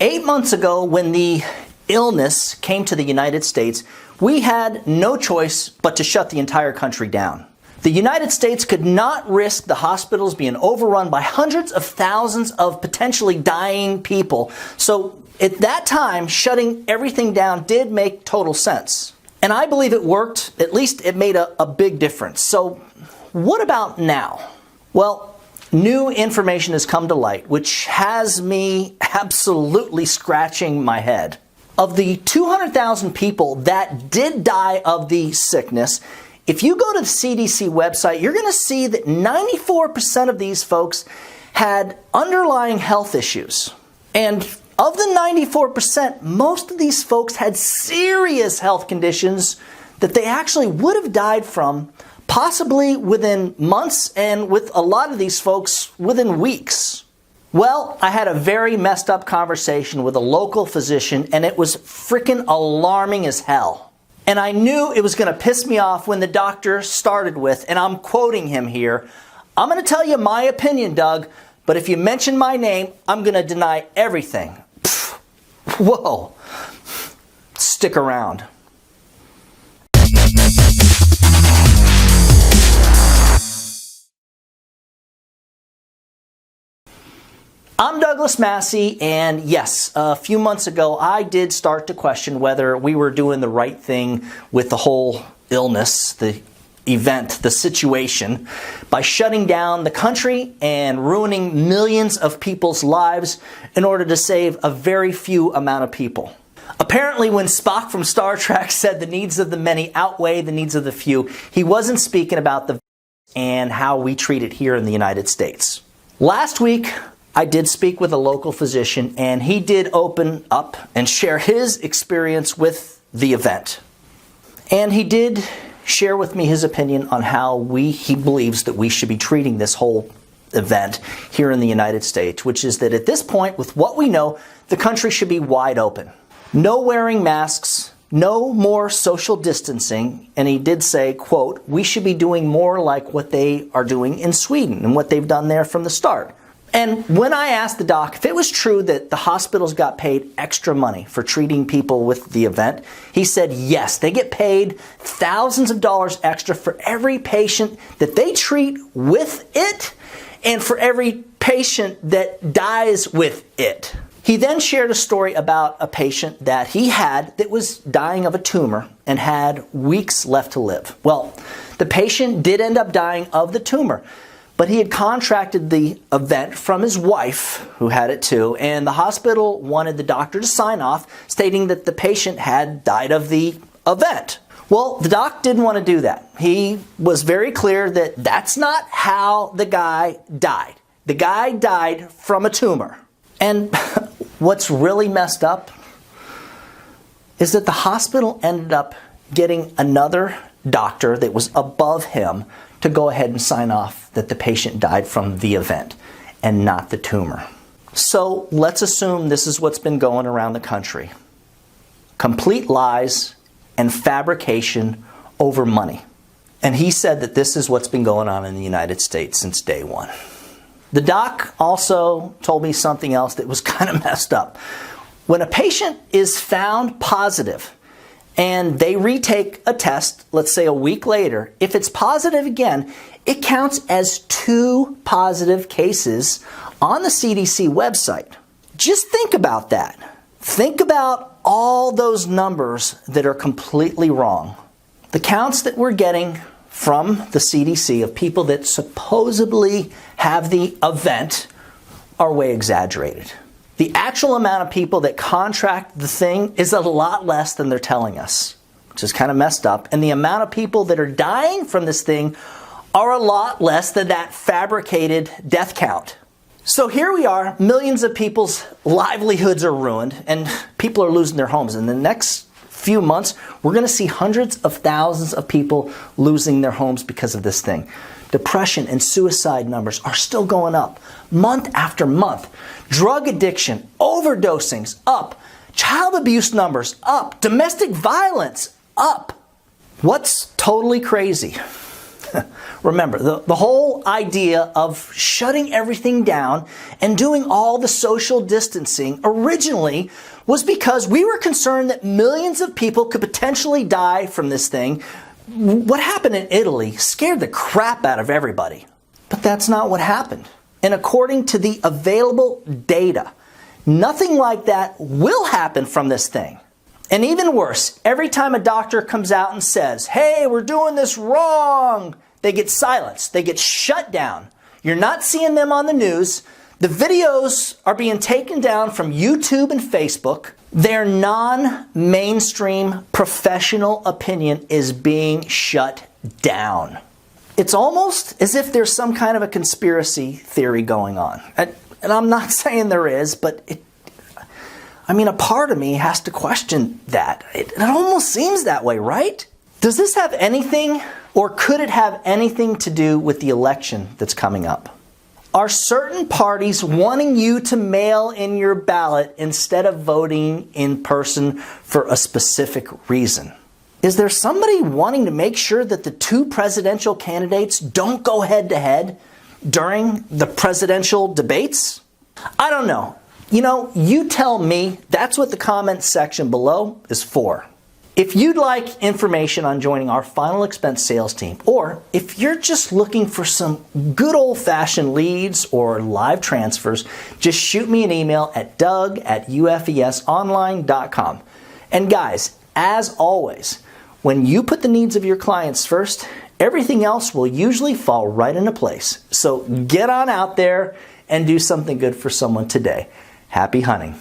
8 months ago, when the illness came to the United States, we had no choice but to shut the entire country down. The United States could not risk the hospitals being overrun by hundreds of thousands of potentially dying people. So at that time, shutting everything down did make total sense. And I believe it worked. At least it made a big difference. So what about now? Well, new information has come to light, which has me absolutely scratching my head. Of the 200,000 people that did die of the sickness, if you go to the CDC website, you're going to see that 94% of these folks had underlying health issues. And of the 94%, most of these folks had serious health conditions that they actually would have died from, possibly within months, and with a lot of these folks within weeks. Well, I had a very messed up conversation with a local physician, and it was freaking alarming as hell. And I knew it was going to piss me off when the doctor started with, and I'm quoting him here, "I'm going to tell you my opinion, Doug, but if you mention my name, I'm going to deny everything." Pfft. Whoa. Stick around. I'm Douglas Massi, and yes, a few months ago I did start to question whether we were doing the right thing with the whole illness, the event, the situation, by shutting down the country and ruining millions of people's lives in order to save a very few amount of people. Apparently, when Spock from Star Trek said the needs of the many outweigh the needs of the few, he wasn't speaking about the and how we treat it here in the United States. Last week, I did speak with a local physician, and he did open up and share his experience with the event. And he did share with me his opinion on how he believes that we should be treating this whole event here in the United States, which is that at this point, with what we know, the country should be wide open. No wearing masks, no more social distancing, and he did say, quote, "We should be doing more like what they are doing in Sweden and what they've done there from the start." And when I asked the doc if it was true that the hospitals got paid extra money for treating people with the event, he said yes, they get paid thousands of dollars extra for every patient that they treat with it and for every patient that dies with it. He then shared a story about a patient that he had that was dying of a tumor and had weeks left to live. Well, the patient did end up dying of the tumor, but he had contracted the event from his wife, who had it too, and the hospital wanted the doctor to sign off stating that the patient had died of the event. Well, the doc didn't want to do that. He was very clear that that's not how the guy died. The guy died from a tumor. And what's really messed up is that the hospital ended up getting another doctor that was above him to go ahead and sign off that the patient died from the event and not the tumor. So let's assume this is what's been going around the country. Complete lies and fabrication over money. And he said that this is what's been going on in the United States since day one. The doc also told me something else that was kind of messed up. When a patient is found positive and they retake a test, let's say a week later, if it's positive again, it counts as 2 positive cases on the CDC website. Just think about that. Think about all those numbers that are completely wrong. The counts that we're getting from the CDC of people that supposedly have the event are way exaggerated. The actual amount of people that contract the thing is a lot less than they're telling us, which is kind of messed up. And the amount of people that are dying from this thing are a lot less than that fabricated death count. So here we are, millions of people's livelihoods are ruined, and people are losing their homes. In the next few months, we're going to see hundreds of thousands of people losing their homes because of this thing. Depression and suicide numbers are still going up month after month. Drug addiction, overdosings up. Child abuse numbers up. Domestic violence up. What's totally crazy? Remember, the whole idea of shutting everything down and doing all the social distancing originally was because we were concerned that millions of people could potentially die from this thing. What happened in Italy scared the crap out of everybody. But that's not what happened. And according to the available data, nothing like that will happen from this thing. And even worse, every time a doctor comes out and says, hey, we're doing this wrong, they get silenced. They get shut down. You're not seeing them on the news. The videos are being taken down from YouTube and Facebook. Their non-mainstream professional opinion is being shut down. It's almost as if there's some kind of a conspiracy theory going on. And I'm not saying there is, but a part of me has to question that. It almost seems that way, right? Does this have anything, or could it have anything to do with the election that's coming up? Are certain parties wanting you to mail in your ballot instead of voting in person for a specific reason? Is there somebody wanting to make sure that the two presidential candidates don't go head-to-head during the presidential debates? I don't know. You tell me. That's what the comments section below is for. If you'd like information on joining our final expense sales team, or if you're just looking for some good old-fashioned leads or live transfers, just shoot me an email at doug@ufesonline.com. And guys, as always, when you put the needs of your clients first, everything else will usually fall right into place. So get on out there and do something good for someone today. Happy hunting.